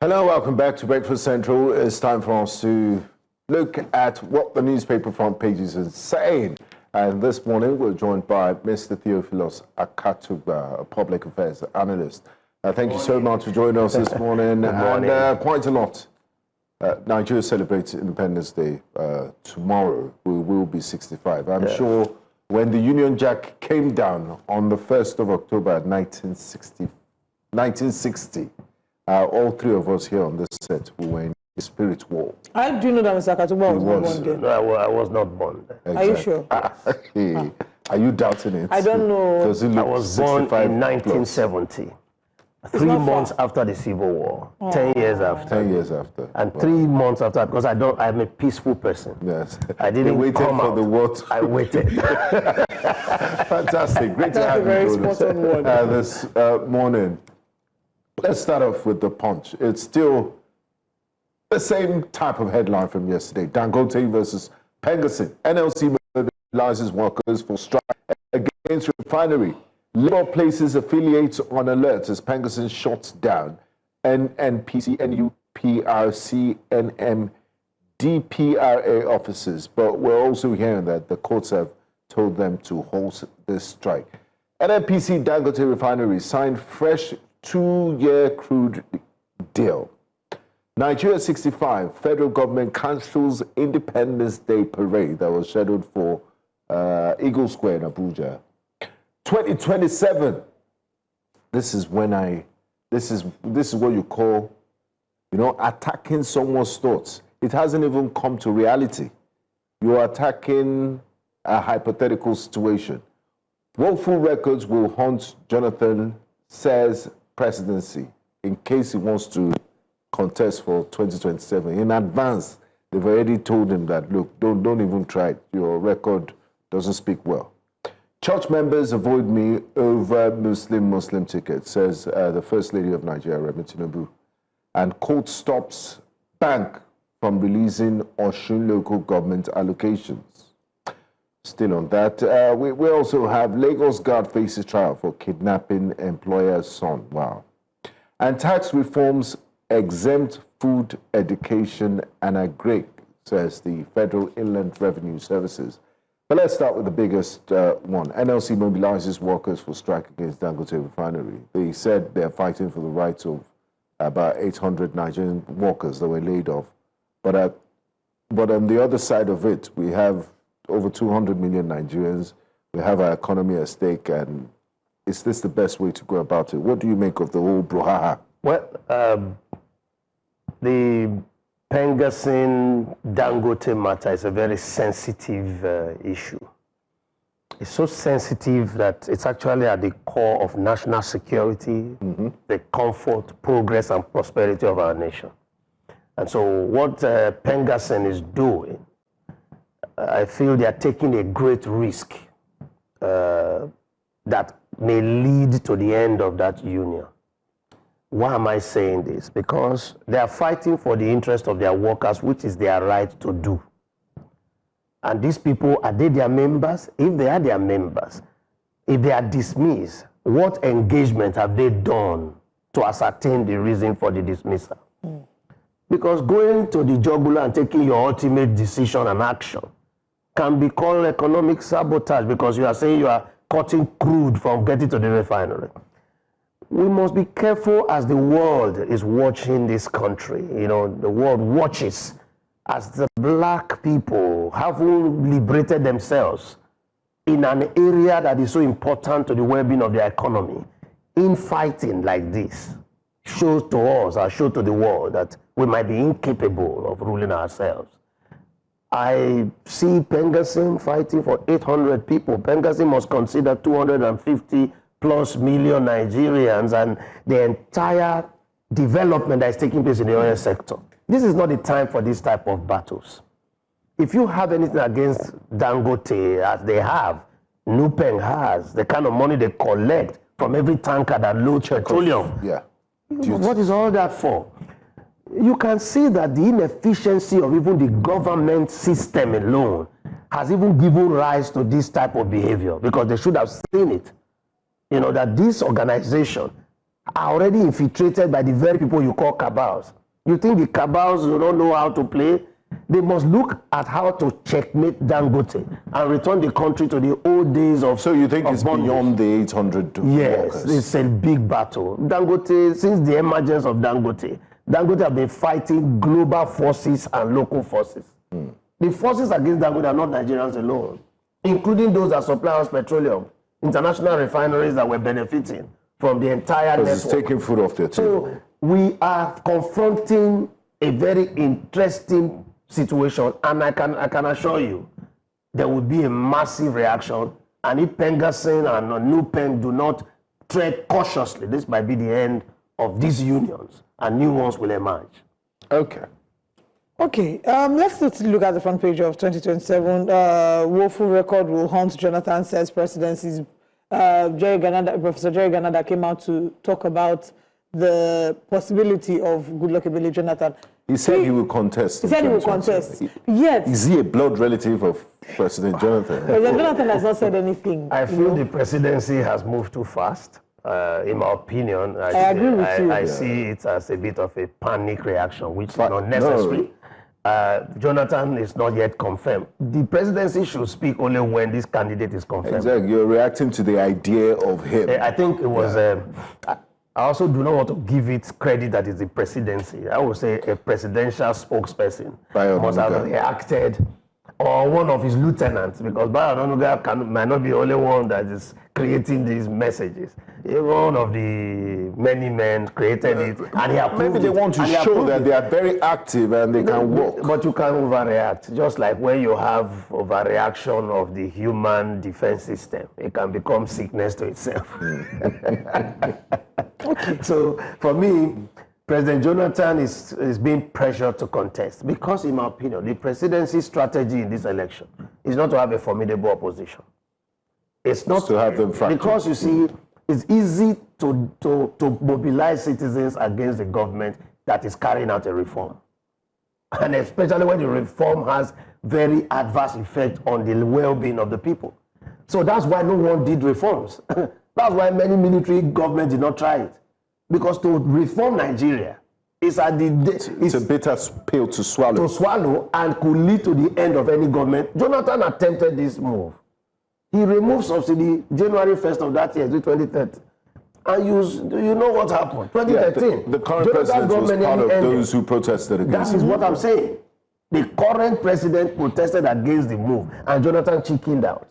Hello, welcome back to Breakfast Central. It's time for us to look at what the newspaper front pages are saying. And this morning, we're joined by Mr. Theophilus Akatugba, a public affairs analyst. Thank you so much for joining us this morning. And quite a lot. Nigeria celebrates Independence Day tomorrow. We will be 65. I'm sure when the Union Jack came down on the 1st of October 1960, all three of us here on this set, we were in the spirit war. I do know that Mr. Akatugba was not born then. No, I was not born. Exactly. Are you sure? Are you doubting it? I don't know. Does it look I was born in 1970. plus? 3 months after the Civil War, 10 years after. 10 years after. And 3 months after, because I'm a peaceful person. Yes. I didn't waited come for out. the what? I waited. Fantastic. Great to have very you spot on one. this morning. Let's start off with the Punch. It's still the same type of headline from yesterday. Dangote versus Pengassin. NLC mobilizes workers for strike against refinery. Labour places affiliates on alert as Pengassin shuts down NNPC, NUPRC, NMDPRA offices. But we're also hearing that the courts have told them to halt this strike. NNPC Dangote Refinery signed fresh 2-year crude deal. Nigeria 65, federal government cancels Independence Day parade that was scheduled for Eagle Square in Abuja. 2027. This is when this is what you call, attacking someone's thoughts. It hasn't even come to reality. You're attacking a hypothetical situation. Woeful records will haunt Jonathan, says Presidency, in case he wants to contest for 2027. In advance, they've already told him that, look, don't even try it. Your record doesn't speak well. Church members avoid me over Muslim tickets, says the First Lady of Nigeria, Remi Tinubu. And court stops bank from releasing Osun local government allocations. Still on that, we also have Lagos guard faces trial for kidnapping employer's son. Wow. And tax reforms exempt food, education, and agri, says the Federal Inland Revenue Services. But let's start with the biggest one. NLC mobilizes workers for strike against Dangote Refinery. They said they're fighting for the rights of about 800 Nigerian workers that were laid off. But on the other side of it, we have over 200 million Nigerians. We have our economy at stake, and is this the best way to go about it? What do you make of the whole brouhaha? Well, the Pengassin Dangote matter is a very sensitive issue. It's so sensitive that it's actually at the core of national security, the comfort, progress, and prosperity of our nation. And so what Pengassin is doing, I feel they are taking a great risk that may lead to the end of that union. Why am I saying this? Because they are fighting for the interest of their workers, which is their right to do. And these people, are they their members? If they are their members, if they are dismissed, what engagement have they done to ascertain the reason for the dismissal? Because going to the jugular and taking your ultimate decision and action can be called economic sabotage, because you are saying you are cutting crude from getting to the refinery. We must be careful as the world is watching this country. The world watches as the black people haven't liberated themselves in an area that is so important to the well-being of their economy. In fighting like this, shows to us, or show to the world, that we might be incapable of ruling ourselves. I see Pengassin fighting for 800 people. Pengassin must consider 250 plus million Nigerians and the entire development that is taking place in the oil sector. This is not the time for this type of battles. If you have anything against Dangote, as they have, Nupeng has, the kind of money they collect from every tanker that loads petroleum. Yeah. What is all that for? You can see that the inefficiency of even the government system alone has even given rise to this type of behavior, because they should have seen it. That this organization are already infiltrated by the very people you call cabals. You think the cabals do not know how to play? They must look at how to checkmate Dangote and return the country to the old days of. So you think it's bondage. beyond the 800 Yes, workers? it's a big battle. Dangote, since the emergence of Dangote have been fighting global forces and local forces. The forces against Dangote are not Nigerians alone, including those that supply us petroleum, international refineries that were benefiting from the entire network. It's taking food off their table. So we are confronting a very interesting situation, and I can assure you there will be a massive reaction. And if Pengassin and New Pen do not tread cautiously, this might be the end of these unions, and new ones will emerge. Okay. Okay, let's look at the front page of 2027. Woeful record will haunt Jonathan, says Presidency's Professor Jerry Ganada came out to talk about the possibility of Goodluck Jonathan. He said he will contest. He said he will contest. Yet, is he a blood relative of President Jonathan? President Jonathan has not said anything. I feel the presidency has moved too fast. In my opinion, I agree with you. I see it as a bit of a panic reaction, which is not necessary. Jonathan is not yet confirmed. The presidency should speak only when this candidate is confirmed. Exactly. You're reacting to the idea of him. I think it was. I also do not want to give it credit that it's the presidency. I would say a presidential spokesperson must have reacted, or one of his lieutenants, because Bayo Onanuga might not be the only one that is creating these messages. One of the many men created it, and he approved maybe they want to show that they are very active and they can work. But you can overreact, just like when you have overreaction of the human defense system, it can become sickness to itself. Okay. So for me, President Jonathan is being pressured to contest because, in my opinion, the presidency strategy in this election is not to have a formidable opposition. It's not to have them fractured. Because you see, it's easy to mobilize citizens against the government that is carrying out a reform. And especially when the reform has very adverse effect on the well-being of the people. So that's why no one did reforms. That's why many military governments did not try it. Because to reform Nigeria is it's a bitter pill to swallow. To swallow, and could lead to the end of any government. Jonathan attempted this move. He removed subsidy January 1st of that year, 2013. And you know what happened? 2013. Yeah, the current president was part of those who protested against it. That is what I'm saying. The current president protested against the move, and Jonathan chickened out.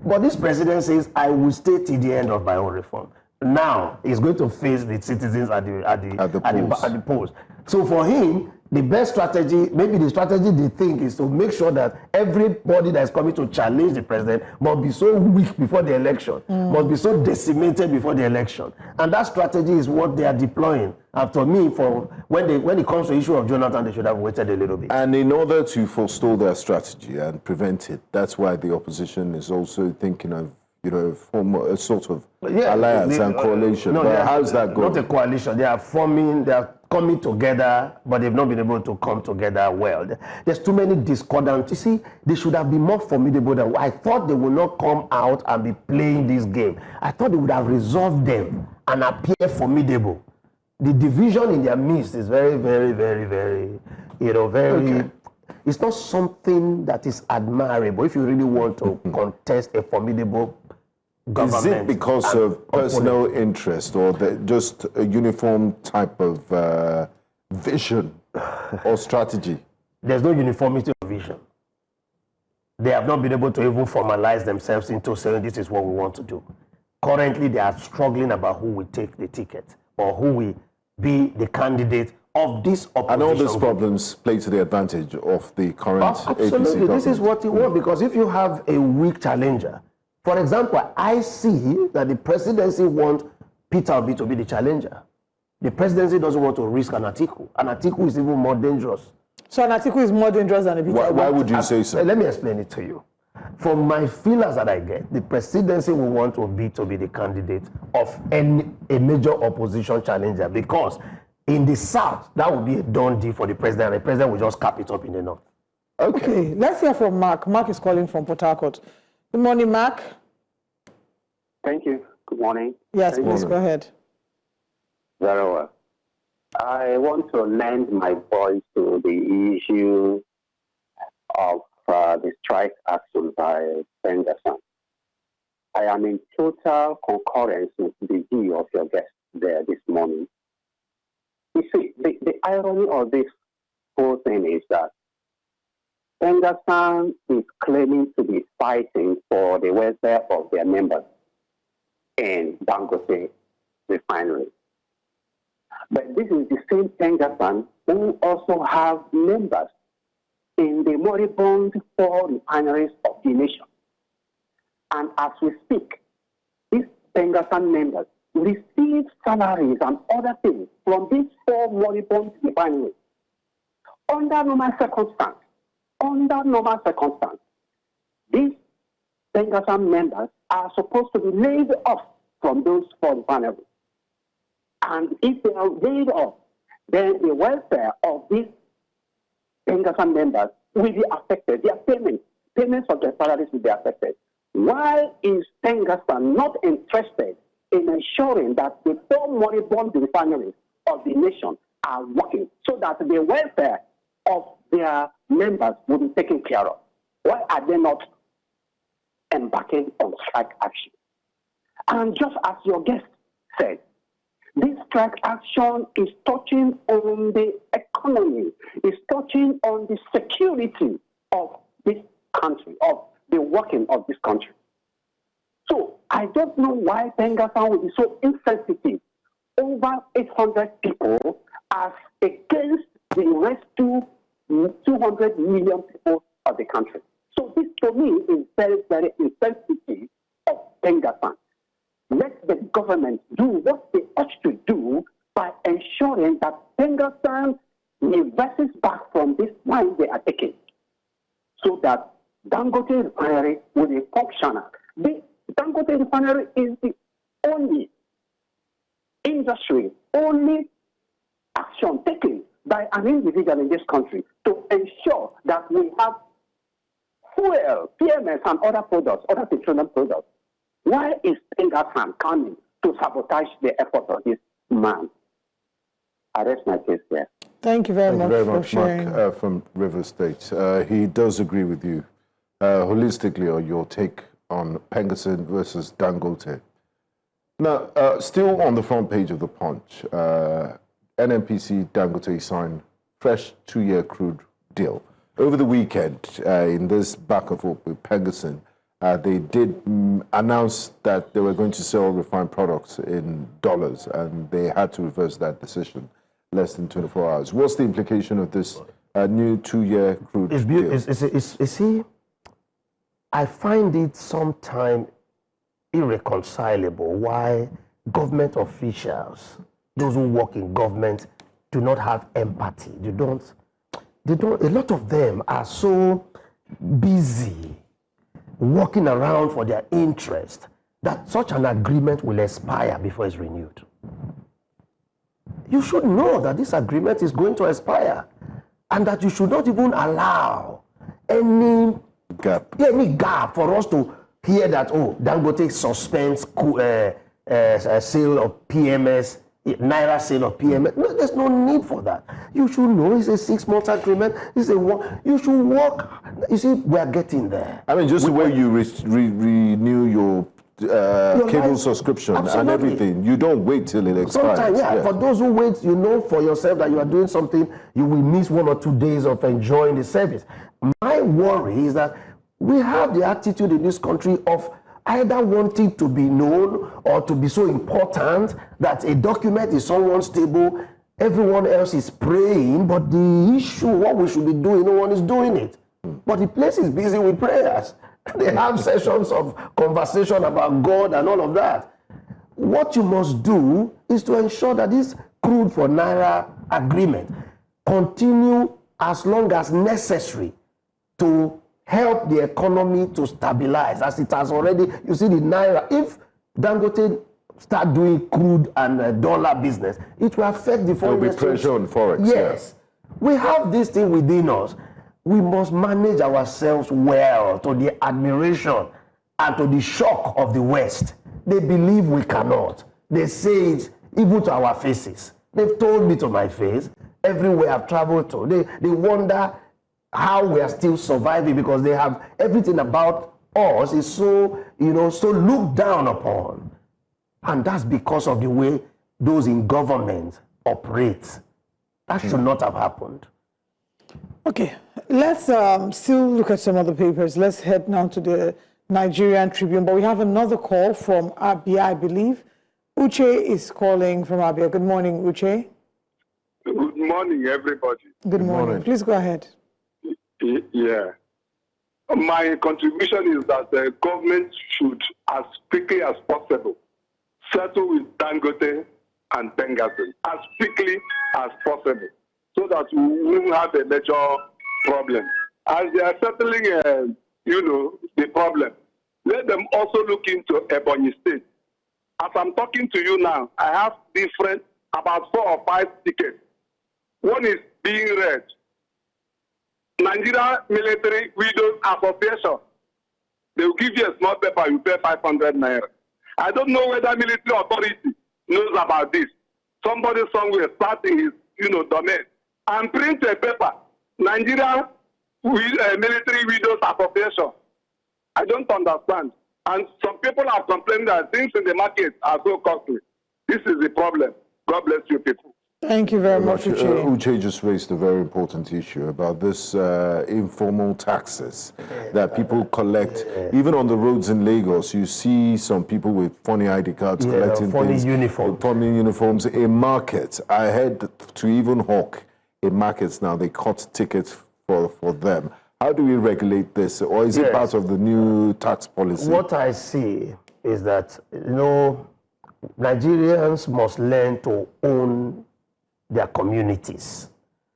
But this president says, I will stay till the end of my own reform. Now he's going to face the citizens at the polls. So for him, the best strategy, maybe the strategy they think, is to make sure that everybody that is coming to challenge the president must be so weak before the election, must be so decimated before the election. And that strategy is what they are deploying. And for me, when it comes to the issue of Jonathan, they should have waited a little bit. And in order to forestall their strategy and prevent it, that's why the opposition is also thinking of, form a sort of alliance and coalition. But how's that going? Not a coalition. They are coming together, but they've not been able to come together well. There's too many discordants. You see, they should have been more formidable than I thought. They would not come out and be playing this game. I thought they would have resolved them and appear formidable. The division in their midst is very, very, very, very, very... It's not something that is admirable if you really want to contest a formidable government. Is it because of personal interest or just a uniform type of vision or strategy? There's no uniformity of vision. They have not been able to even formalize themselves into saying this is what we want to do. Currently, they are struggling about who will take the ticket or who will be the candidate of this opposition. And all these problems play to the advantage of the current absolutely. APC government. This is what you want, because if you have a weak challenger, for example, I see that the presidency wants Peter Obi to be the challenger. The presidency doesn't want to risk an Atiku. An Atiku is even more dangerous. So an Atiku is more dangerous than a Peter Obi? Why would you say so? Let me explain it to you. From my feelers that I get, the presidency will want Obi to be the candidate of a major opposition challenger, because in the South, that would be a done deal for the president. The president will just cap it up in the North. Okay, let's hear from Mark. Mark is calling from Port Harcourt. Good morning, Mark. Thank you. Good morning. Yes, please go ahead. Very well. I want to lend my voice to the issue of the strike action by Ferguson. I am in total concurrence with the view of your guest there this morning. You see, the irony of this whole thing is that Ferguson is claiming to be fighting for the welfare of their members in Dangote refinery. But this is the same Ferguson who also have members in the moribund four refineries of the nation. And as we speak, these Ferguson members receive salaries and other things from these four moribund refineries. Under normal circumstances, these Ferguson members are supposed to be laid off from those four refineries. And if they are laid off, then the welfare of these Ferguson members will be affected. Their payments of their salaries will be affected. Why is Ferguson not interested in ensuring that the four moribund refineries of the nation are working so that the welfare of their members will be taken care of? Why are they not embarking on strike action? And just as your guest said, this strike action is touching on the economy, is touching on the security of this country, of the working of this country. So I don't know why Ferguson will be so insensitive over 800 people as against the rest 200 million people of the country. So this to me is very, very insensitive of Ferguson. Let the government do what they ought to do by ensuring that Ferguson reverses back from this line they are taking so that Dangote refinery will be functional. The Dangote refinery is the only industry, only action taken by an individual in this country to ensure that we have fuel, PMS, and other products, other petroleum products. Why is Ferguson coming to sabotage the effort of this man? I rest my case there. Thank you very Thank much you very for much, sharing. Mark from River State. He does agree with you holistically on your take on Ferguson versus Dangote. Now, still on the front page of the Punch, NNPC Dangote signed fresh 2-year crude deal. Over the weekend, in this back and forth with Ferguson, they did announce that they were going to sell refined products in dollars, and they had to reverse that decision less than 24 hours. What's the implication of this new 2-year crude deal? See, I find it sometimes irreconcilable why government officials, those who work in government, do not have empathy. They don't. A lot of them are so busy working around for their interest that such an agreement will expire before it's renewed. You should know that this agreement is going to expire and that you should not even allow any gap for us to hear that, oh, Dangote suspends sale of PMS, Naira sale of PMS. No, there's no need for that. You should know it's a 6-month agreement. You should work. You see, we are getting there. I mean, just the way you renew your cable subscription and everything, you don't wait till it expires. Sometimes, for those who wait, you know for yourself that you are doing something, you will miss 1 or 2 days of enjoying the service. My worry is that we have the attitude in this country of either wanting to be known or to be so important that a document is someone's table, everyone else is praying, but the issue, what we should be doing, no one is doing it. But the place is busy with prayers. They have sessions of conversation about God and all of that. What you must do is to ensure that this crude for Naira agreement continue as long as necessary to help the economy to stabilize, as it has already. You see the Naira, if Dangote start doing crude and dollar business, it will affect the foreign exchange. There will be pressure on forex. Yes. We have this thing within us. We must manage ourselves well to the admiration and to the shock of the West. They believe we cannot. They say even to our faces. They've told me to my face, everywhere I've traveled to. They wonder how we are still surviving because they have everything about us is so, so looked down upon. And that's because of the way those in government operate. That should not have happened. Okay, let's still look at some other papers. Let's head now to the Nigerian Tribune. But we have another call from Abia, I believe. Uche is calling from Abia. Good morning, Uche. Good morning, everybody. Good morning. Please go ahead. Yeah. My contribution is that the government should, as quickly as possible, settle with Dangote and Benghazi as quickly as possible, so that we won't have a major problem. As they are settling, the problem, let them also look into Ebonyi State. As I'm talking to you now, I have about 4 or 5 tickets. One is being read. Nigeria Military Widows Association. They will give you a small paper, you pay 500 naira. I don't know whether military authority knows about this. Somebody somewhere starting his, domain and print a paper, Nigeria Military Widows Association. I don't understand. And some people have complained that things in the market are so costly. This is the problem. God bless you people. Thank you very much, Uche. Uche just raised a very important issue about this informal taxes that people collect. Even on the roads in Lagos, you see some people with funny ID cards collecting funny things, funny uniforms. In markets, I had to even hawk in markets now. They cut tickets for them. How do we regulate this, or is it part of the new tax policy? What I see is that Nigerians must learn to own their communities.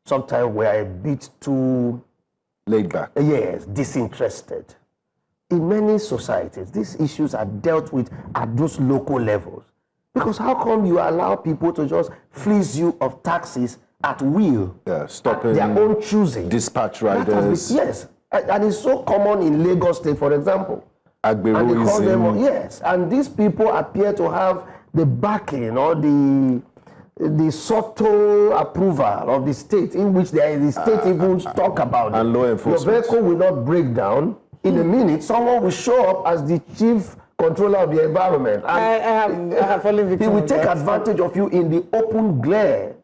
Sometimes we are a bit too laid back. Yes, disinterested. In many societies, these issues are dealt with at those local levels. Because how come you allow people to just fleece you of taxes at will? Yeah, stopping their own choosing. Dispatch riders. Yes, and it's so common in Lagos State, for example. Agberoism. Yes, and these people appear to have the backing or the subtle approval of the state, in which the state even talk about and law enforcement. Your vehicle will not break down. In a minute, someone will show up as the chief controller of the environment. And I have fallen victim. He will take advantage of you in the open glare.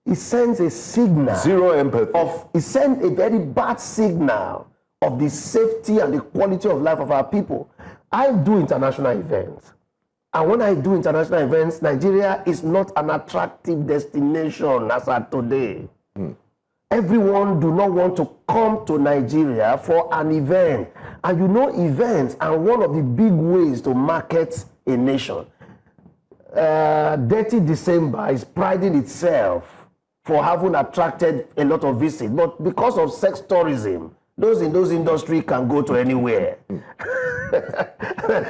It sends a signal. Zero empathy. It sends a very bad signal of the safety and the quality of life of our people. I do international events. And when I do international events, Nigeria is not an attractive destination as at today. Everyone do not want to come to Nigeria for an event. And events are one of the big ways to market a nation. Dirty December is priding itself for having attracted a lot of visits. But because of sex tourism, those in those industries can go to anywhere.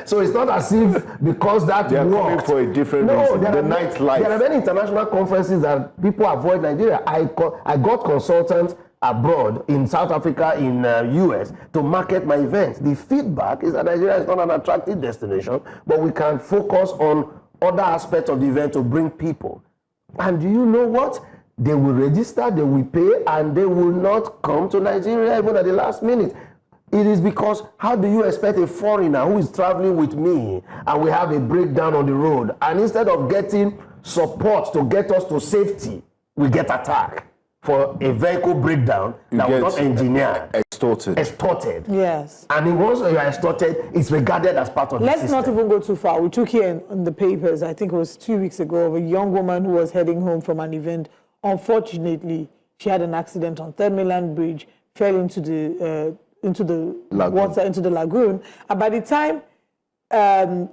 So it's not as if because that they are worked. coming for a different reason. The nightlife. There are many international conferences that people avoid Nigeria. I got consultants abroad in South Africa, in US, to market my events. The feedback is that Nigeria is not an attractive destination, but we can focus on other aspects of the event to bring people. And do you know what? They will register, they will pay, and they will not come to Nigeria even at the last minute. It is because how do you expect a foreigner who is traveling with me and we have a breakdown on the road, and instead of getting support to get us to safety, we get attacked for a vehicle breakdown that was not engineered. Extorted. Yes. And once you are extorted, it's regarded as part of the system. Let's not even go too far. We took here in the papers, I think it was 2 weeks ago, of a young woman who was heading home from an event. Unfortunately, she had an accident on Third Mainland Bridge, fell into the water, into the lagoon. And by the time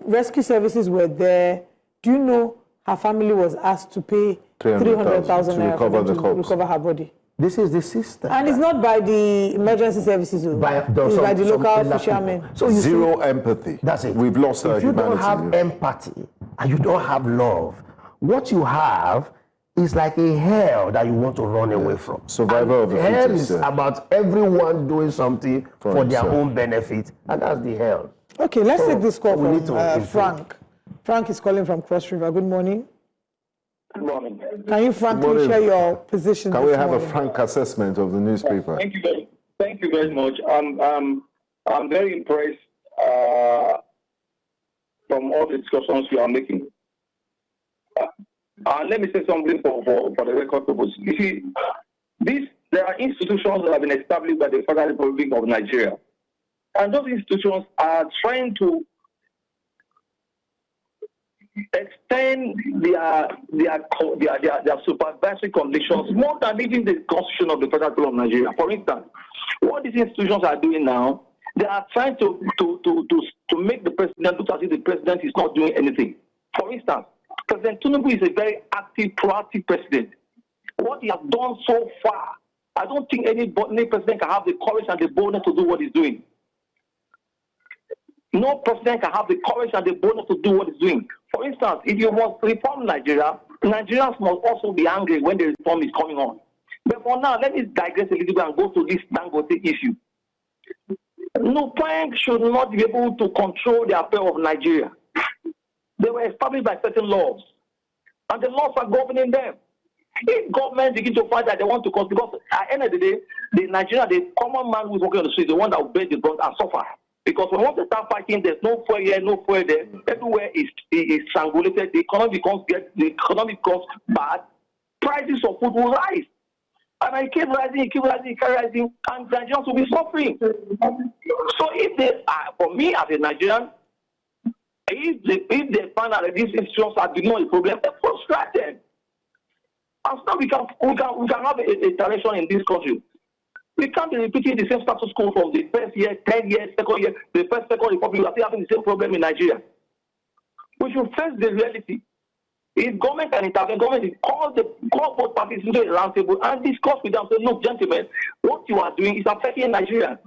rescue services were there, do you know her family was asked to pay 300,000 naira to recover her body? This is the system. And it's not by the emergency services, it's by the local fishermen. So zero empathy. That's it. We've lost our humanity. If you don't have empathy and you don't have love, what you have is like a hell that you want to run away from. Survival of the fittest. Hell is about everyone doing something for their own benefit, and that's the hell. Okay, let's take this call from Frank. Frank is calling from Cross River. Good morning. Good morning. Can you frankly morning. share your position? Can we this have a morning? frank assessment of the newspaper? Thank you very much. I'm very impressed from all the discussions you are making. Let me say something for the record purpose. You see, there are institutions that have been established by the Federal Republic of Nigeria, and those institutions are trying to extend their supervisory conditions more than even the Constitution of the Federal Republic of Nigeria. For instance, what these institutions are doing now, they are trying to make the president look as if the president is not doing anything. For instance, President Tinubu is a very active, proactive president. What he has done so far, I don't think any president can have the courage and the boldness to do what he's doing. No president can have the courage and the boldness to do what he's doing. For instance, if you must reform Nigeria, Nigerians must also be angry when the reform is coming on. But for now, let me digress a little bit and go to this Dangote issue. NUPENG should not be able to control the affairs of Nigeria. They were established by certain laws, and the laws are governing them. If government begin to find that they want to cause, because at the end of the day, the common man who is working on the street, the one that will bear the brunt and suffer. Because when once they start fighting, there's no fuel here, no fuel there. Everywhere is strangulated. The economy becomes bad. Prices of food will rise. And I keep rising, and Nigerians will be suffering. So if they, for me as a Nigerian, if they find out that these institutions are not a problem, they're frustrated. And so we can have a direction in this country. We can't be repeating the same status quo from the first year, 10 years, second year, the first, second republic. We are still having the same problem in Nigeria. We should face the reality. If government can intervene, government call both parties into a round table and discuss with them. Say, look, gentlemen, what you are doing is affecting Nigeria,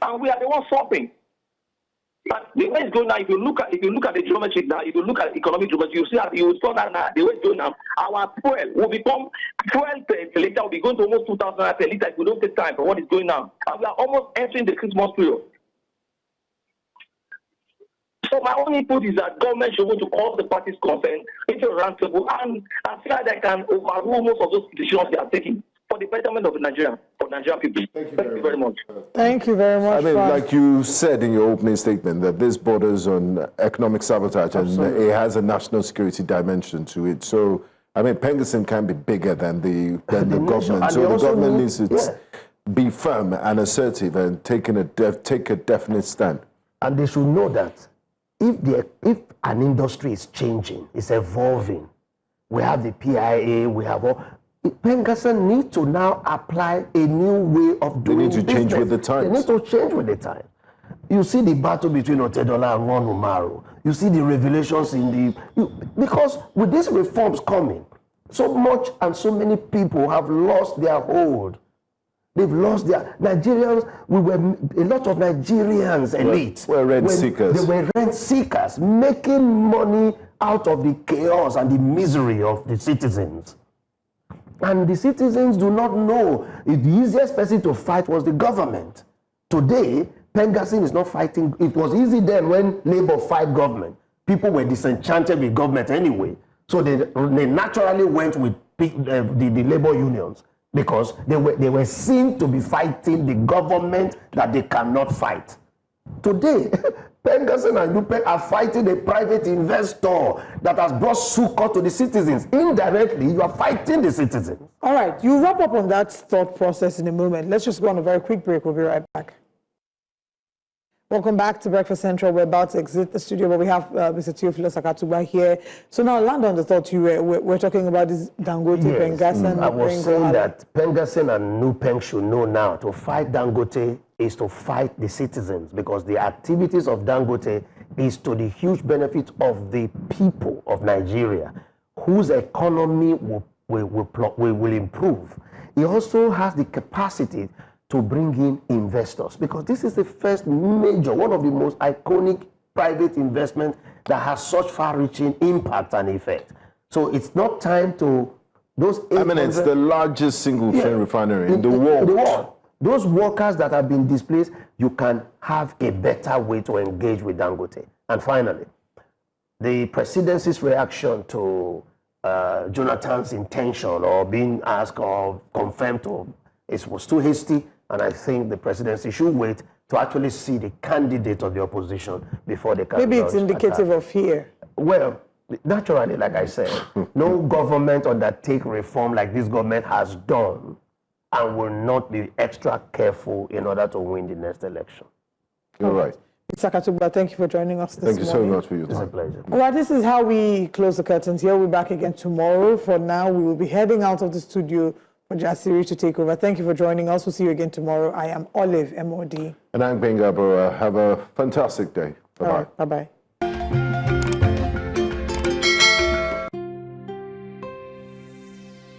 and we are the ones suffering. But the way it's going now, if you look at the geometry now, if you look at economic geometry, you saw that now, the way it's going now, our fuel will become 12 per liter, will be going to almost 2,000 per liter if we don't take time for what is going now. And we are almost entering the Christmas period. So my only input is that government should go to all the parties concerned into a round table and see how they can overrule most of those decisions they are taking for the betterment of Nigerian people. Thank you very much. Thank you very much. I mean, like you said in your opening statement, that this borders on economic sabotage and it has a national security dimension to it. So, I mean, Pengasyn can be bigger than the government. So the government needs to be firm and assertive and take a definite stand. And they should know that if an industry is changing, it's evolving, we have the PIA, we have all. Pengasyn needs to now apply a new way of doing business. They need to change with the times. They need to change with the time. You see the battle between Otedola and Ron Umaru. You see the revelations because with these reforms coming, so much and so many people have lost their hold. They've lost their Nigerians. A lot of Nigerians elite were rent seekers. They were rent seekers, making money out of the chaos and the misery of the citizens. And the citizens do not know. The easiest person to fight was the government. Today, Pengasyn is not fighting. It was easy then when Labour fight government. People were disenchanted with government anyway. So they naturally went with the Labour unions because they were seen to be fighting the government that they cannot fight. Today, Pengasyn and NUPENG are fighting a private investor that has brought succor to the citizens. Indirectly, you are fighting the citizens. All right, you wrap up on that thought process in a moment. Let's just go on a very quick break. We'll be right back. Welcome back to Breakfast Central. We're about to exit the studio, but we have Mr. Theophilus Akatugba here. So now land on the thought we're talking about this Dangote, Pengasyn. I was saying that Pengasyn and NUPENG should know now to fight Dangote is to fight the citizens, because the activities of Dangote is to the huge benefit of the people of Nigeria, whose economy will improve. He also has the capacity to bring in investors, because this is the first major, one of the most iconic private investments that has such far-reaching impact and effect. So it's not time to those. I mean, it's the largest single-train refinery in the world. Those workers that have been displaced, you can have a better way to engage with Dangote. And finally, the presidency's reaction to Jonathan's intention or being asked or confirmed to, it was too hasty, and I think the presidency should wait to actually see the candidate of the opposition before they can. Maybe it's indicative of fear. Well, naturally, like I said, no government undertake reform like this government has done and will not be extra careful in order to win the next election. You're right. Mr. Akatugba, thank you for joining us this morning. Thank you so much for your It's a time. pleasure. All right, this is how we close the curtains here. We'll be back again tomorrow. For now, we will be heading out of the studio for Jasiri to take over. Thank you for joining us. We'll see you again tomorrow. I am Olive, MOD. And I'm Benga Bora. Have a fantastic day. Bye-bye. Bye-bye.